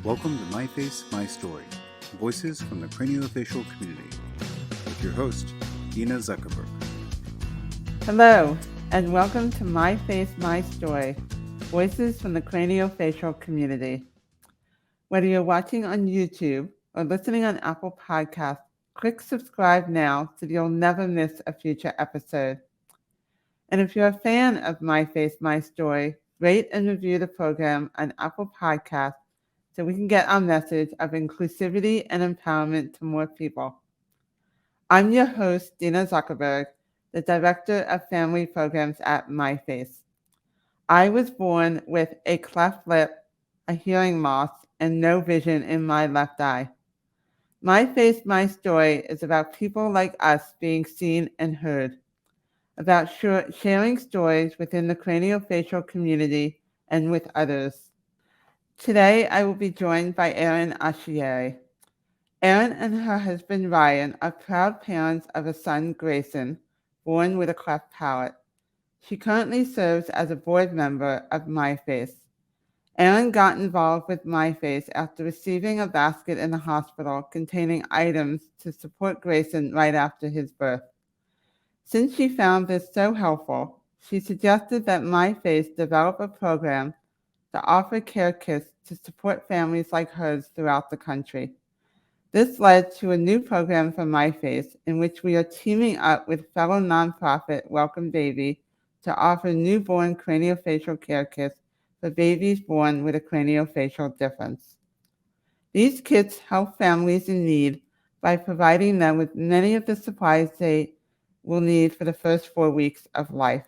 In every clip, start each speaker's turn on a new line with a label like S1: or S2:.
S1: Welcome to myFace, myStory, Voices from the Craniofacial Community, with your host, Dina Zuckerberg.
S2: Hello, and welcome to myFace, myStory, Voices from the Craniofacial Community. Whether you're watching on YouTube or listening on Apple Podcasts, click subscribe now so you'll never miss a future episode. And if you're a fan of myFace, myStory, rate and review the program on Apple Podcasts so we can get our message of inclusivity and empowerment to more people. I'm your host, Dina Zuckerberg, the Director of Family Programs at myFace. I was born with a cleft lip, a hearing loss, and no vision in my left eye. myFace, myStory is about people like us being seen and heard, about sharing stories within the craniofacial community and with others. Today, I will be joined by Erin Ashayeri. Erin and her husband Ryan are proud parents of a son, Grayson, born with a cleft palate. She currently serves as a board member of myFace. Erin got involved with myFace after receiving a basket in the hospital containing items to support Grayson right after his birth. Since she found this so helpful, she suggested that myFace develop a program to offer care kits to support families like hers throughout the country. This led to a new program for myFace in which we are teaming up with fellow nonprofit Welcome Baby to offer newborn craniofacial care kits for babies born with a craniofacial difference. These kits help families in need by providing them with many of the supplies they will need for the first 4 weeks of life.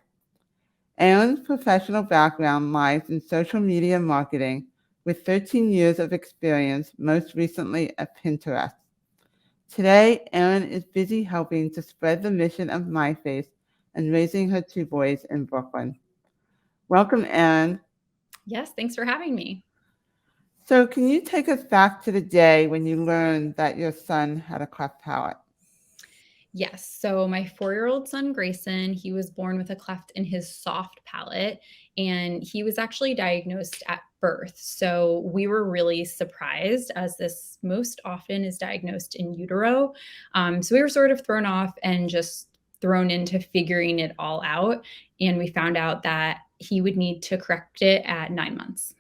S2: Erin's professional background lies in social media marketing with 13 years of experience, most recently at Pinterest. Today, Erin is busy helping to spread the mission of myFace and raising her 2 boys in Brooklyn. Welcome, Erin.
S3: Yes, thanks for having me.
S2: So can you take us back to the day when you learned that your son had a cleft palate?
S3: Yes, so my 4-year-old son, Grayson, he was born with a cleft in his soft palate, and he was actually diagnosed at birth. So we were really surprised, as this most often is diagnosed in utero. So we were sort of thrown off and just thrown into figuring it all out. And we found out that he would need to correct it at 9 months.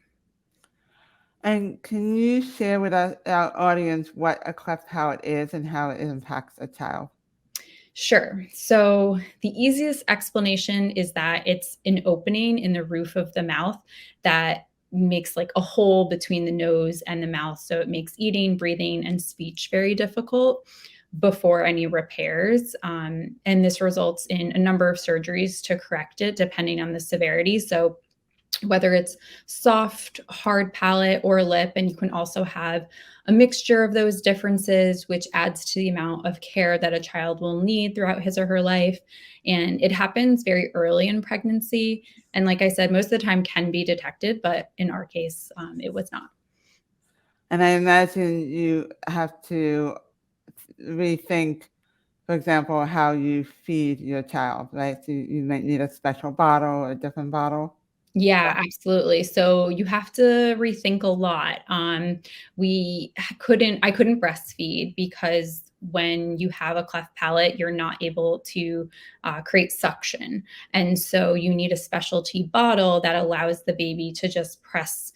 S2: And can you share with our audience what a cleft palate is and how it impacts a child?
S3: Sure. So the easiest explanation is that it's an opening in the roof of the mouth that makes like a hole between the nose and the mouth. So it makes eating, breathing, and speech very difficult before any repairs. And this results in a number of surgeries to correct it, depending on the severity. So whether it's soft, hard palate, or lip, and you can also have a mixture of those differences, which adds to the amount of care that a child will need throughout his or her life. And it happens very early in pregnancy. And like I said, most of the time can be detected, but in our case, it was not.
S2: And I imagine you have to rethink, for example, how you feed your child, right? So you might need a special bottle or a different bottle.
S3: Yeah, absolutely. So you have to rethink a lot. I couldn't breastfeed because when you have a cleft palate, you're not able to create suction. And so you need a specialty bottle that allows the baby to just press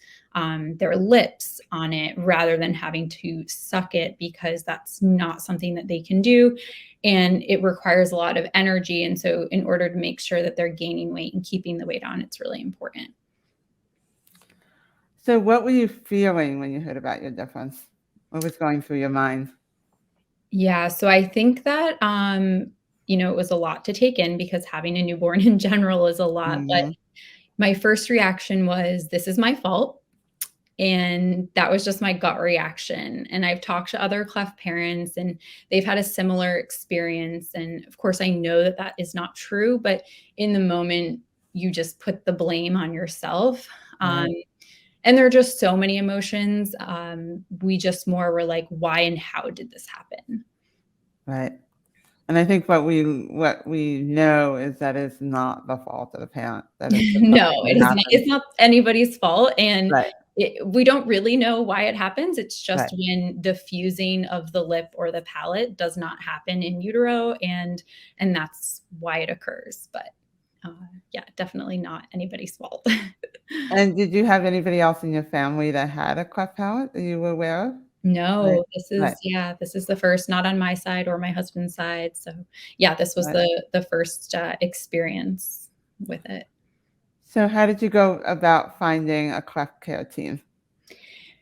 S3: their lips on it rather than having to suck it, because that's not something that they can do. And it requires a lot of energy. And so in order to make sure that they're gaining weight and keeping the weight on, it's really important.
S2: So what were you feeling when you heard about your difference? What was going through your mind?
S3: Yeah, so I think that it was a lot to take in, because having a newborn in general is a lot. But
S2: Mm-hmm.
S3: my first reaction was, this is my fault. And that was just my gut reaction. And I've talked to other cleft parents and they've had a similar experience. And of course, I know that that is not true, but in the moment, you just put the blame on yourself.
S2: Right.
S3: And there are just so many emotions. We just more were like, why and how did this happen?
S2: Right. And I think what we know is that it's not the fault of the parent. That it's just
S3: No,
S2: something
S3: it
S2: that
S3: is not.
S2: happens.
S3: It's not anybody's fault. And
S2: Right.
S3: we don't really know why it happens. It's
S2: Right.
S3: just when the fusing of the lip or the palate does not happen in utero, and that's why it occurs. But uh, yeah, definitely not anybody's fault.
S2: And did you have anybody else in your family that had a cleft palate that you were aware of? Right.
S3: No,
S2: Right.
S3: this is the first, not on my side or my husband's side. So yeah, this was
S2: Right.
S3: the first experience with it.
S2: So how did you go about finding a cleft care team?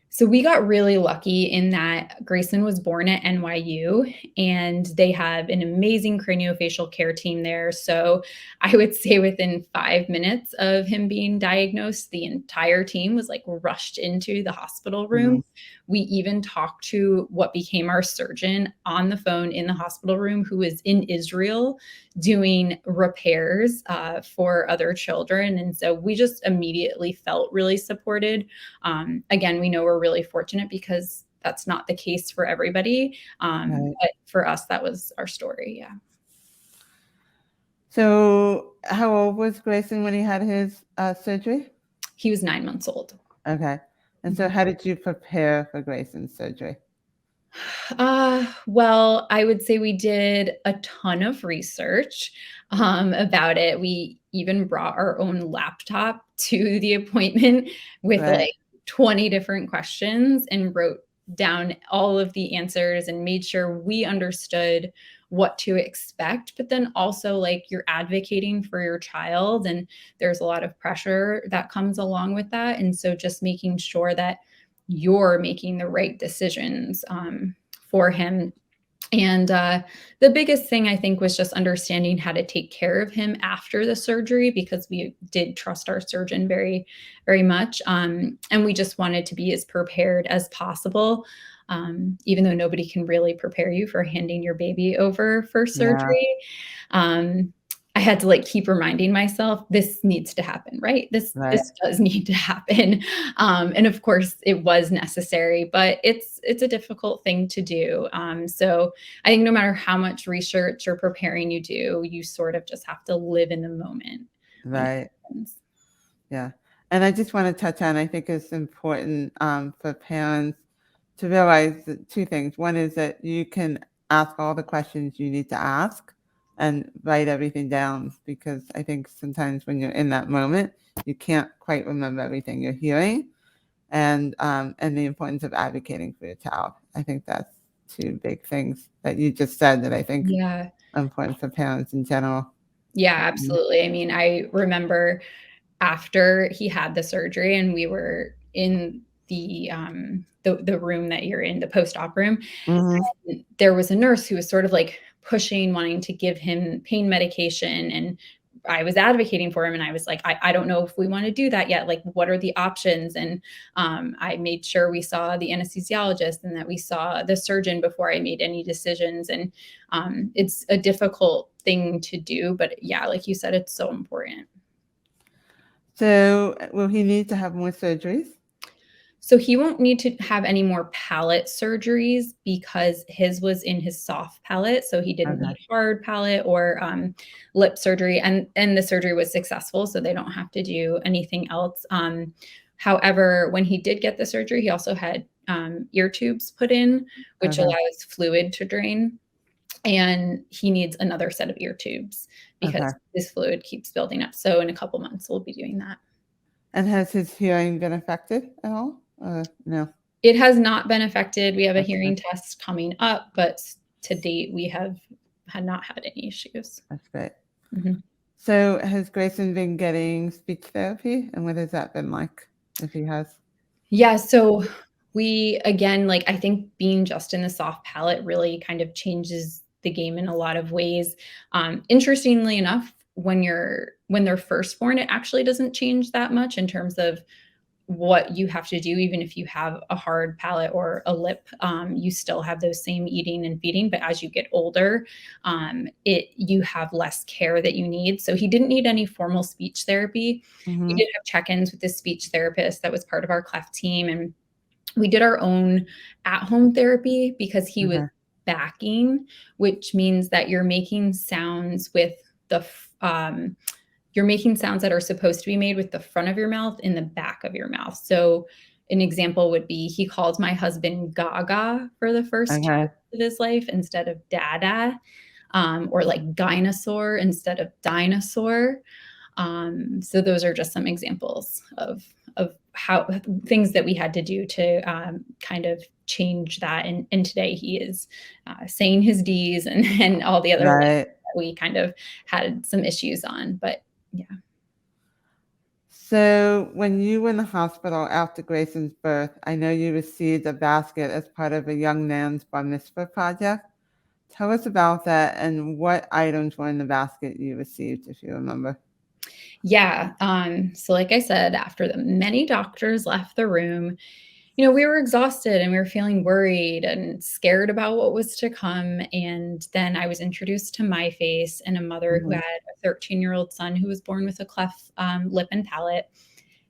S3: So we got really lucky in that Grayson was born at NYU, and they have an amazing craniofacial care team there. So I would say within 5 minutes of him being diagnosed, the entire team was like rushed into the hospital room.
S2: Mhm.
S3: We even talked to what became our surgeon on the phone in the hospital room, who was in Israel doing repairs for other children. And so we just immediately felt really supported. Again, we know we're really fortunate because that's not the case for everybody.
S2: Right.
S3: But for us, that was our story. Yeah.
S2: So how old was Grayson when he had his surgery?
S3: He was 9 months old.
S2: Okay. And so
S3: Mhm.
S2: how did you prepare for Grayson's surgery?
S3: Well, I would say we did a ton of research about it. We even brought our own laptop to the appointment with
S2: Right.
S3: like 20 different questions and wrote down all of the answers and made sure we understood what to expect. But then also, like, you're advocating for your child, and there's a lot of pressure that comes along with that. And so, just making sure that you're making the right decisions for him. And the biggest thing I think was just understanding how to take care of him after the surgery, because we did trust our surgeon very, very much. And we just wanted to be as prepared as possible, even though nobody can really prepare you for handing your baby over for
S2: Yeah.
S3: surgery. Um, I had to like keep reminding myself, this needs to happen, right?
S2: Right.
S3: This does need to happen. And of course it was necessary, but it's a difficult thing to do. So I think no matter how much research or preparing you do, you sort of just have to live in the moment when it
S2: Right.
S3: happens.
S2: Yeah. And I just want to touch on, I think it's important for parents to realize that two things. One is that you can ask all the questions you need to ask and write everything down, because I think sometimes when you're in that moment, you can't quite remember everything you're hearing, and the importance of advocating for your child. I think that's two big things that you just said that I think
S3: Yeah.
S2: are important for parents in general.
S3: Yeah,
S2: Mhm.
S3: absolutely. I mean, I remember after he had the surgery and we were in the room that you're in, the post-op room,
S2: Mhm.
S3: there was a nurse who was sort of like pushing, wanting to give him pain medication. And I was advocating for him. And I was like, I don't know if we want to do that yet. Like, what are the options? And I made sure we saw the anesthesiologist and that we saw the surgeon before I made any decisions. And it's a difficult thing to do. But yeah, like you said, it's so important.
S2: So, will he need to have more surgeries?
S3: So he won't need to have any more palate surgeries because his was in his soft palate, so he didn't
S2: Okay.
S3: need hard palate or lip surgery, and the surgery was successful, so they don't have to do anything else. However, when he did get the surgery, he also had ear tubes put in, which
S2: Okay.
S3: allows fluid to drain, and he needs another set of ear tubes
S2: Okay.
S3: because this fluid keeps building up. So in a couple months, we'll be doing that.
S2: And has his hearing been affected at all? No.
S3: It has not been affected. We have a
S2: That's
S3: hearing
S2: good.
S3: test coming up, but to date, we have had not had any issues.
S2: That's great.
S3: Mhm.
S2: So, has Grayson been getting speech therapy, and what has that been like, if he has?
S3: Yeah, so we again, like, I think being just in the soft palate really kind of changes the game in a lot of ways. Interestingly enough, when they're first born, it actually doesn't change that much in terms of what you have to do. Even if you have a hard palate or a lip, you still have those same eating and feeding. But as you get older, it you have less care that you need. So he didn't need any formal speech therapy. We
S2: Mhm.
S3: did have check-ins with this speech therapist that was part of our cleft team, and we did our own at-home therapy because he was
S2: Okay.
S3: backing, which means that you're making sounds with you're making sounds that are supposed to be made with the front of your mouth in the back of your mouth. So an example would be he called my husband Gaga for the first 2
S2: Okay.
S3: years of his life instead of Dada, or like Gynosaur instead of Dinosaur. So those are just some examples of how things that we had to do to kind of change that. And today he is saying his D's and all the other words
S2: Right.
S3: that we kind of had some issues on. But yeah.
S2: So when you were in the hospital after Grayson's birth, I know you received a basket as part of a young man's bar mitzvah project. Tell us about that and what items were in the basket you received, if you remember.
S3: Yeah. So like I said, after the many doctors left the room, we were exhausted and we were feeling worried and scared about what was to come. And then I was introduced to myFace and a mother who
S2: Mhm.
S3: had a 13-year-old son who was born with a cleft lip and palate.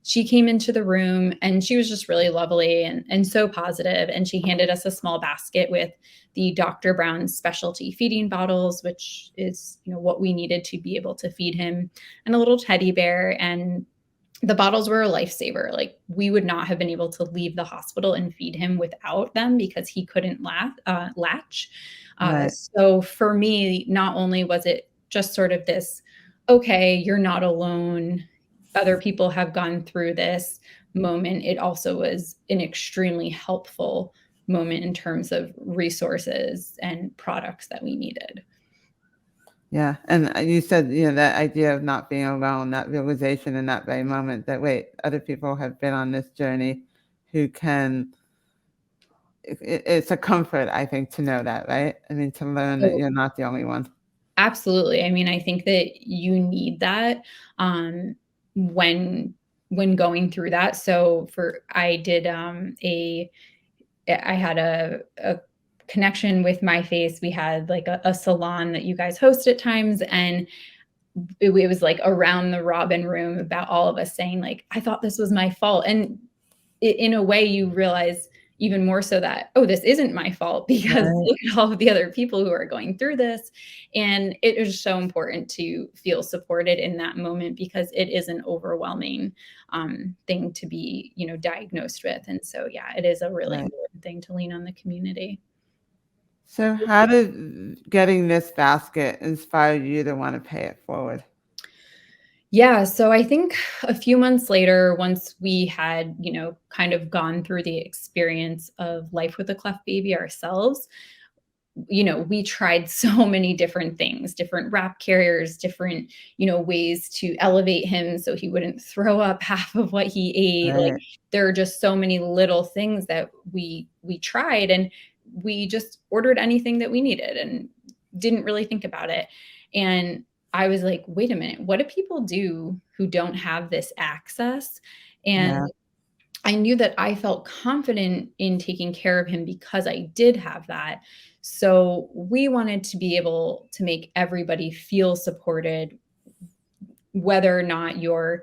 S3: She came into the room and she was just really lovely and so positive. And she handed us a small basket with the Dr. Brown's specialty feeding bottles, which is, what we needed to be able to feed him, and a little teddy bear. And the bottles were a lifesaver. Like, we would not have been able to leave the hospital and feed him without them because he couldn't latch.
S2: Right.
S3: So for me, not only was it just sort of this, okay, you're not alone, other people have gone through this moment, it also was an extremely helpful moment in terms of resources and products that we needed.
S2: Yeah. And you said, that idea of not being alone, that realization in that very moment that, wait, other people have been on this journey who can, it's a comfort, I think, to know that, right? I mean, to learn that
S3: So
S2: you're not the only one.
S3: absolutely. I mean, I think that you need that when going through that. So I did I had a connection with myFace. We had like a salon that you guys host at times, and it was like around the robin room about all of us saying like, I thought this was my fault. And in a way you realize even more so that, oh, this isn't my fault because
S2: Right.
S3: look at all of the other people who are going through this. And it is so important to feel supported in that moment because it is an overwhelming thing to be, diagnosed with. And so, yeah, it is a really
S2: Right.
S3: important thing to lean on the community.
S2: So how did getting this basket inspire you to want to pay it forward?
S3: Yeah, so I think a few months later, once we had, kind of gone through the experience of life with a cleft baby ourselves, we tried so many different things, different wrap carriers, different, ways to elevate him so he wouldn't throw up half of what he ate. Like,
S2: Right.
S3: there are just so many little things that we tried, and we just ordered anything that we needed and didn't really think about it. And I was like, wait a minute, what do people do who don't have this access? And
S2: Yeah.
S3: I knew that I felt confident in taking care of him because I did have that. So we wanted to be able to make everybody feel supported, whether or not your,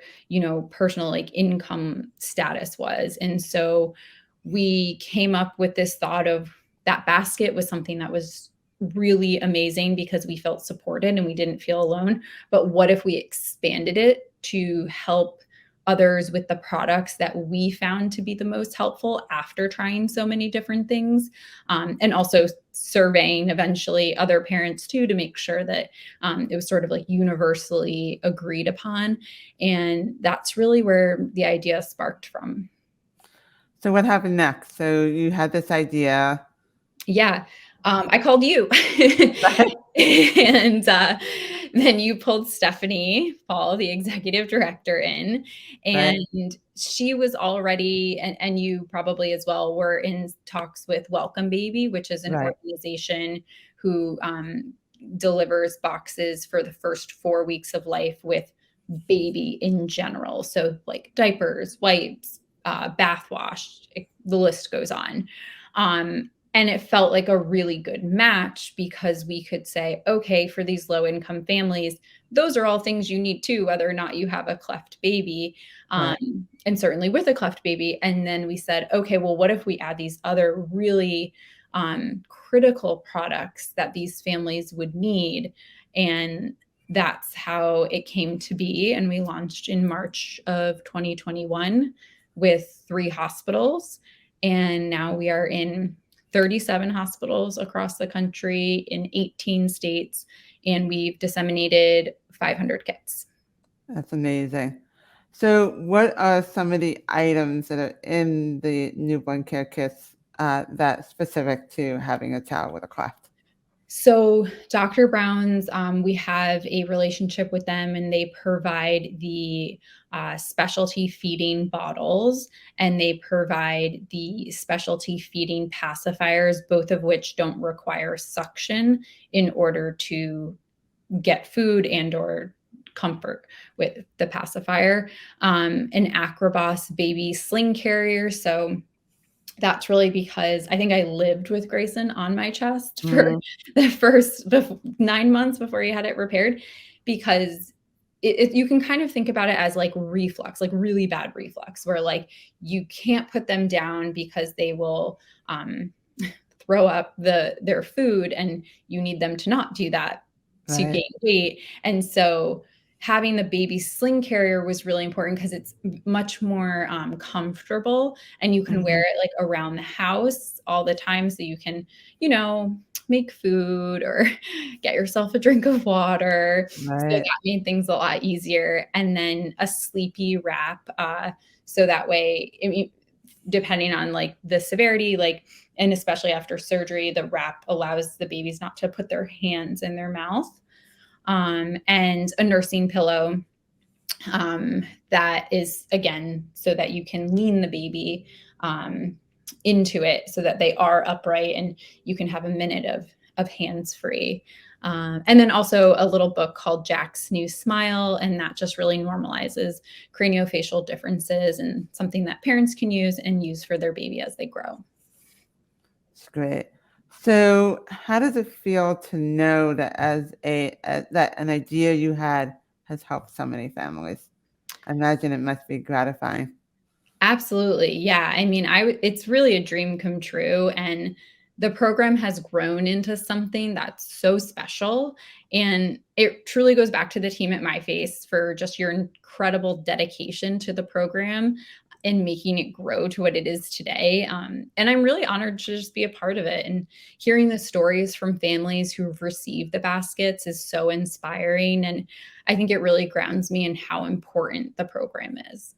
S3: personal like income status was. And so we came up with this thought of that basket was something that was really amazing because we felt supported and we didn't feel alone. But what if we expanded it to help others with the products that we found to be the most helpful after trying so many different things, and also surveying eventually other parents too to make sure that it was sort of like universally agreed upon. And that's really where the idea sparked from.
S2: So what happened next? So you had this idea.
S3: Yeah. I called you. And then you pulled Stephanie Paul, the executive director, in,
S2: Right.
S3: and she was already, and you probably as well, were in talks with Welcome Baby, which is an
S2: Right.
S3: organization who delivers boxes for the first 4 weeks of life with baby in general. So like diapers, wipes, bath wash, the list goes on. And it felt like a really good match because we could say, okay, for these low income families, those are all things you need too, whether or not you have a cleft baby,
S2: Right.
S3: and certainly with a cleft baby. And then we said, okay, well, what if we add these other really critical products that these families would need? And that's how it came to be. And we launched in March of 2021 with 3 hospitals. And now we are in 37 hospitals across the country in 18 states, and we've disseminated 500 kits.
S2: That's amazing. So, what are some of the items that are in the newborn care kits that's specific to having a child with a cleft?
S3: So, Dr. Brown's, we have a relationship with them, and they provide the specialty feeding bottles, and they provide the specialty feeding pacifiers, both of which don't require suction in order to get food and or comfort with the pacifier. An Acrobos baby sling carrier. So that's really because I think I lived with Grayson on my chest for
S2: Mm,
S3: the first 9 months before he had it repaired, because you can kind of think about it as like reflux, like really bad reflux, where like you can't put them down because they will throw up their food, and you need them to not do that to
S2: right.
S3: gain weight. And so having the baby sling carrier was really important because it's much more comfortable, and you can wear
S2: Mhm.
S3: it like around the house all the time. So you can, you know, make food or get yourself a drink of water. So
S2: Right.
S3: that made things a lot easier. And then a sleepy wrap. So that way, I mean, depending on like the severity, like, and especially after surgery, the wrap allows the babies not to put their hands in their mouth. And a nursing pillow, that is again so that you can lean the baby into it so that they are upright and you can have a minute of hands free. And then also a little book called Jack's New Smile, and that just really normalizes craniofacial differences and something that parents can use and use for their baby as they grow.
S2: It's great. So, how does it feel to know that that an idea you had has helped so many families? I imagine it must be gratifying.
S3: Absolutely. Yeah. I mean, it's really a dream come true, and the program has grown into something that's so special, and it truly goes back to the team at myFace for just your incredible dedication to the program and making it grow to what it is today. And I'm really honored to just be a part of it, and hearing the stories from families who've received the baskets is so inspiring, and I think it really grounds me in how important the program is.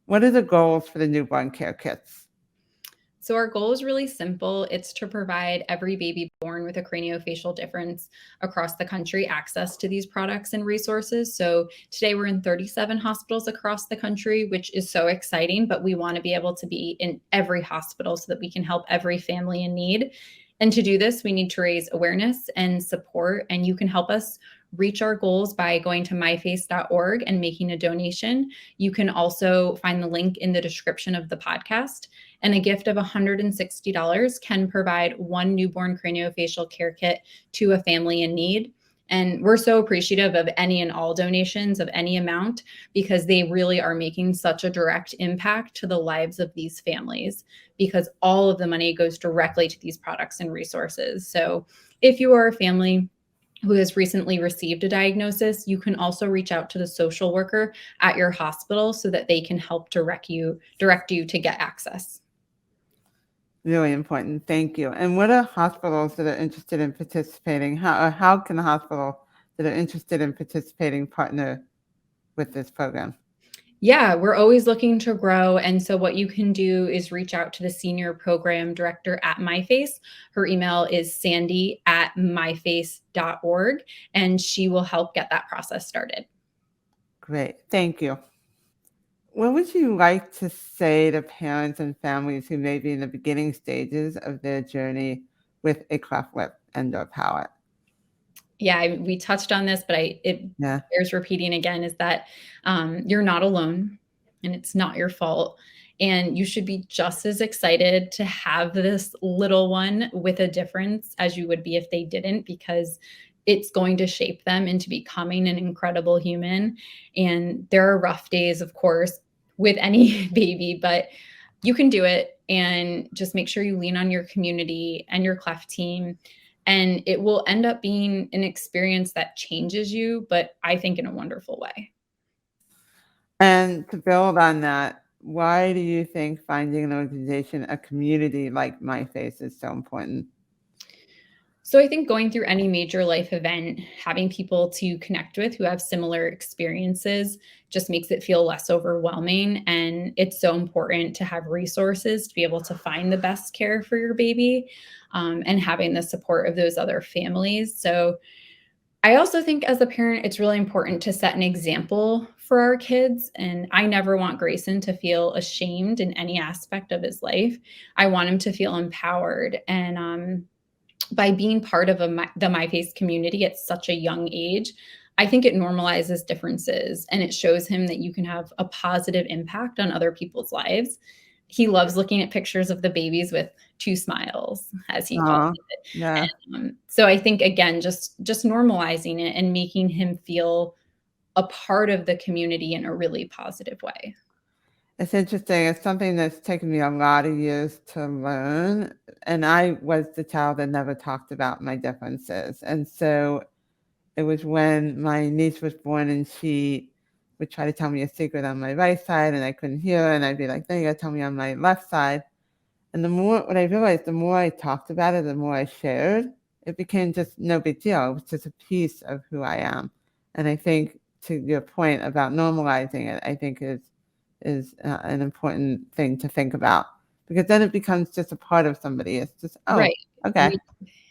S2: What are the goals for the newborn care kits?
S3: So our goal is really simple. It's to provide every baby born with a craniofacial difference across the country access to these products and resources. So today we're in 37 hospitals across the country, which is so exciting, but we want to be able to be in every hospital so that we can help every family in need. And to do this, we need to raise awareness and support, and you can help us reach our goals by going to myface.org and making a donation. You can also find the link in the description of the podcast. And a gift of $160 can provide one newborn craniofacial care kit to a family in need. And we're so appreciative of any and all donations of any amount, because they really are making such a direct impact to the lives of these families, because all of the money goes directly to these products and resources. So if you are a family who has recently received a diagnosis, you can also reach out to the social worker at your hospital so that they can help direct you to get access.
S2: Really important. Thank you. And what are hospitals that are interested in participating? How can the hospital that are interested in participating partner with this program?
S3: Yeah, we're always looking to grow. And so what you can do is reach out to the senior program director at myFace. Her email is sandy@myface.org, and she will help get that process started.
S2: Great. Thank you. What would you like to say to parents and families who may be in the beginning stages of their journey with a cleft lip and/or palate?
S3: Yeah, we touched on this, but it
S2: Yeah.
S3: bears repeating again, is that you're not alone, and it's not your fault. And you should be just as excited to have this little one with a difference as you would be if they didn't, because it's going to shape them into becoming an incredible human. And there are rough days, of course, with any baby, but you can do it. And just make sure you lean on your community and your cleft team, and it will end up being an experience that changes you, but I think in a wonderful way.
S2: And to build on that, why do you think finding an organization, a community like myFace is so important?
S3: So I think going through any major life event, having people to connect with who have similar experiences just makes it feel less overwhelming. And it's so important to have resources to be able to find the best care for your baby, and having the support of those other families. So I also think as a parent, it's really important to set an example for our kids. And I never want Grayson to feel ashamed in any aspect of his life. I want him to feel empowered. And by being part of the myFace community at such a young age, I think it normalizes differences and it shows him that you can have a positive impact on other people's lives. He loves looking at pictures of the babies with two smiles, as he calls
S2: Oh,
S3: it.
S2: yeah.
S3: So I think again, just normalizing it and making him feel a part of the community in a really positive way.
S2: It's interesting. It's something that's taken me a lot of years to learn. And I was the child that never talked about my differences. And so it was when my niece was born and she would try to tell me a secret on my right side and I couldn't hear her. And I'd be like, no, you gotta tell me on my left side. And what I realized, the more I talked about it, the more I shared, it became just no big deal. It was just a piece of who I am. And I think to your point about normalizing it, I think is an important thing to think about, because then it becomes just a part of somebody. It's just, oh,
S3: Right.
S2: okay.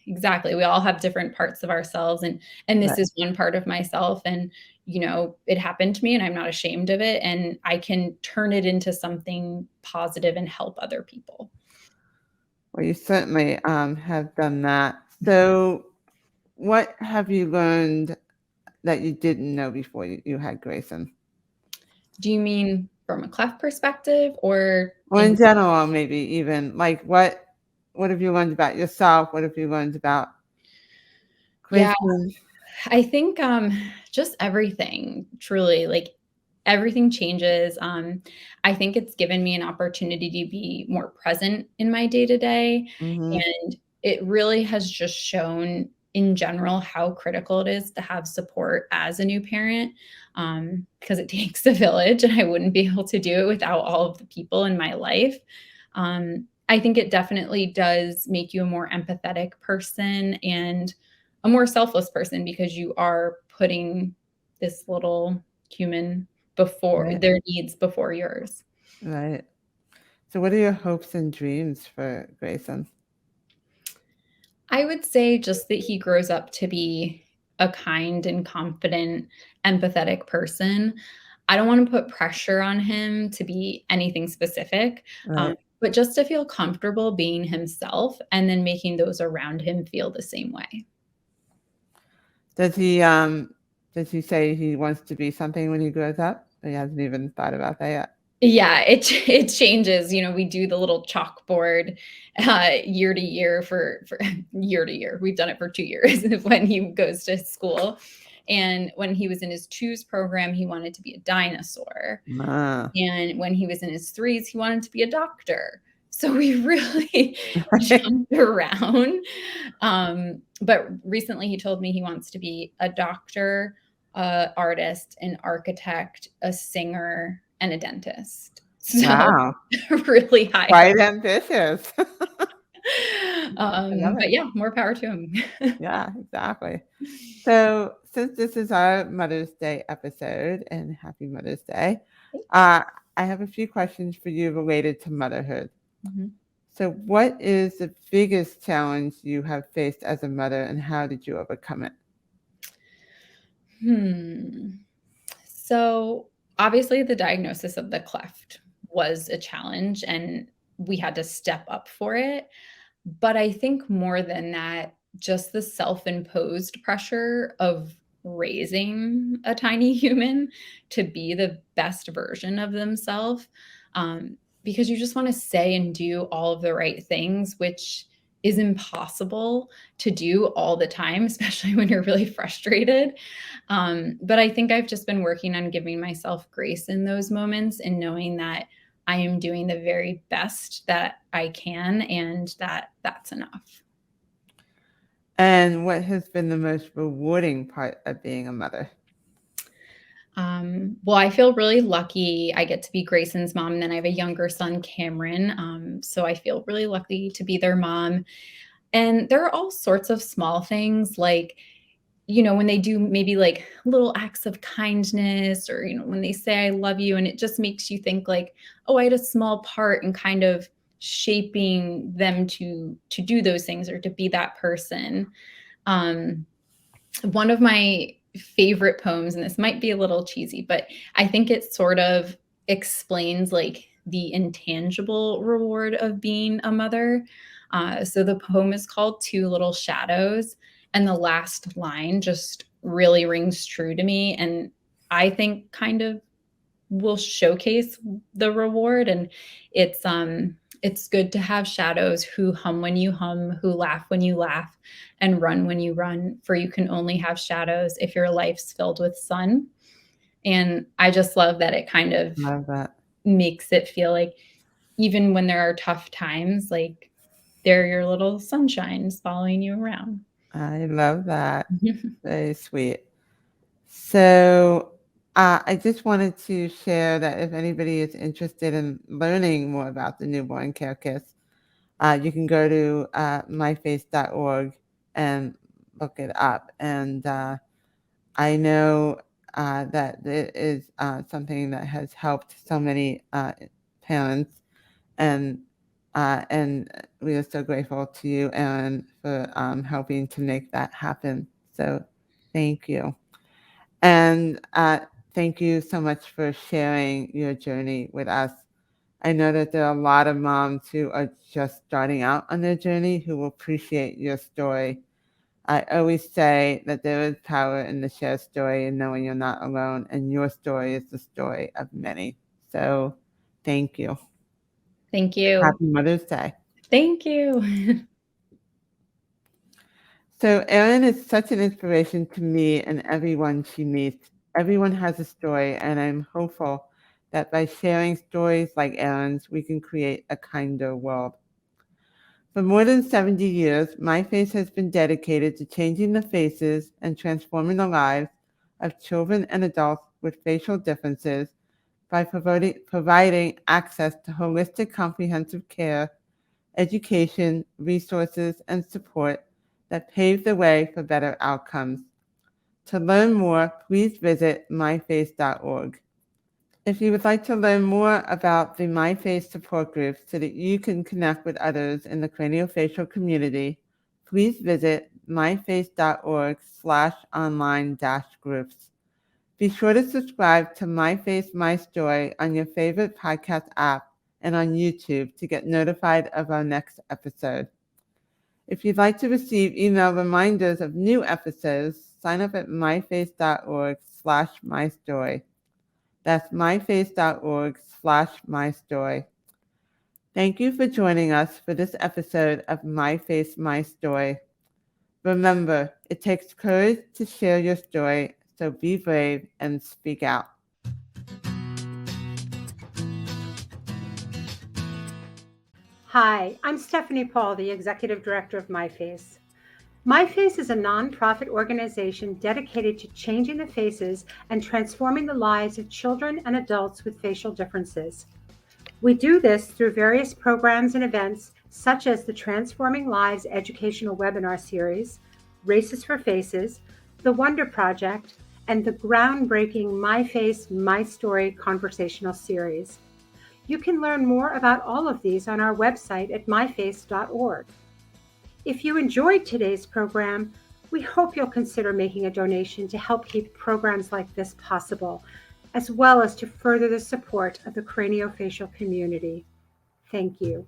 S3: Exactly. We all have different parts of ourselves, and this
S2: Right.
S3: is one part of myself, and it happened to me and I'm not ashamed of it, and I can turn it into something positive and help other people.
S2: Well, you certainly have done that. So, what have you learned that you didn't know before you had Grayson?
S3: Do you mean from a cleft perspective or
S2: Or in
S3: in
S2: general, maybe even like what have you learned about yourself? What have you learned about
S3: Yeah,
S2: Grayson?
S3: I think just everything, truly, like everything changes. I think it's given me an opportunity to be more present in my day to day.
S2: Hmm.
S3: And it really has just shown in general how critical it is to have support as a new parent, because it takes a village and I wouldn't be able to do it without all of the people in my life. I think it definitely does make you a more empathetic person and a more selfless person because you are putting this little human before
S2: Right,
S3: their needs before yours.
S2: right. So, what are your hopes and dreams for Grayson?
S3: I would say just that he grows up to be a kind and confident, empathetic person. I don't want to put pressure on him to be anything specific,
S2: Right.
S3: but just to feel comfortable being himself and then making those around him feel the same way.
S2: Does he does he say he wants to be something when he grows up? Or he hasn't even thought about that yet.
S3: Yeah, it changes. We do the little chalkboard year to year for year to year. We've done it for 2 years when he goes to school. And when he was in his twos program, he wanted to be a dinosaur.
S2: Ah.
S3: And when he was in his threes, he wanted to be a doctor. So we really
S2: Right.
S3: jumped around. But recently he told me he wants to be a doctor, a artist, an architect, a singer, and a dentist. So
S2: Wow.
S3: really high
S2: Quite
S3: hopes.
S2: ambitious. I love
S3: But
S2: it.
S3: yeah, more power to him.
S2: Yeah, exactly. So, since this is our Mother's Day episode, and happy Mother's Day, uh, I have a few questions for you related to motherhood.
S3: Mhm.
S2: So, what is the biggest challenge you have faced as a mother, and how did you overcome it?
S3: Hmm. So obviously the diagnosis of the cleft was a challenge and we had to step up for it. But I think more than that, just the self-imposed pressure of raising a tiny human to be the best version of themselves. Because you just want to say and do all of the right things, which is impossible to do all the time, especially when you're really frustrated. But I think I've just been working on giving myself grace in those moments and knowing that I am doing the very best that I can and that's enough.
S2: And what has been the most rewarding part of being a mother?
S3: Well, I feel really lucky. I get to be Grayson's mom, and then I have a younger son, Cameron. So I feel really lucky to be their mom. And there are all sorts of small things like, when they do maybe like little acts of kindness or, when they say, I love you, and it just makes you think like, oh, I had a small part in kind of shaping them to do those things or to be that person. Um, One of my favorite poems, and this might be a little cheesy, but I think it sort of explains like the intangible reward of being a mother. So the poem is called Two Little Shadows, and the last line just really rings true to me. And I think kind of will showcase the reward. And it's good to have shadows who hum when you hum, who laugh when you laugh, and run when you run, for you can only have shadows if your life's filled with sun. And I just love that it kind of
S2: Love that.
S3: makes it feel like even when there are tough times, like they're your little sunshines following you around.
S2: I love that. Very sweet. So I just wanted to share that if anybody is interested in learning more about the Newborn Care Kits, you can go to myface.org and look it up. And I know that it is something that has helped so many parents, and we are so grateful to you, Erin, for helping to make that happen. So thank you. And thank you so much for sharing your journey with us. I know that there are a lot of moms who are just starting out on their journey who will appreciate your story. I always say that there is power in the shared story and knowing you're not alone, and your story is the story of many. So thank you.
S3: Thank you.
S2: Happy Mother's Day.
S3: Thank you.
S2: So Erin is such an inspiration to me and everyone she meets. Everyone has a story, and I'm hopeful that by sharing stories like Erin's, we can create a kinder world. For more than 70 years, myFace has been dedicated to changing the faces and transforming the lives of children and adults with facial differences by providing access to holistic comprehensive care, education, resources, and support that pave the way for better outcomes. To learn more, please visit myface.org. If you would like to learn more about the myFace support group so that you can connect with others in the craniofacial community, please visit myface.org/online-groups. Be sure to subscribe to myFace, myStory on your favorite podcast app and on YouTube to get notified of our next episode. If you'd like to receive email reminders of new episodes, sign up at myface.org/mystory. That's myface.org/mystory. Thank you for joining us for this episode of myFace, My Story. Remember, it takes courage to share your story, so be brave and speak out.
S4: Hi, I'm Stephanie Paul, the Executive Director of myFace. myFace is a nonprofit organization dedicated to changing the faces and transforming the lives of children and adults with facial differences. We do this through various programs and events such as the Transforming Lives educational webinar series, Races for Faces, the Wonder Project, and the groundbreaking myFace, myStory conversational series. You can learn more about all of these on our website at myface.org. If you enjoyed today's program, we hope you'll consider making a donation to help keep programs like this possible, as well as to further the support of the craniofacial community. Thank you.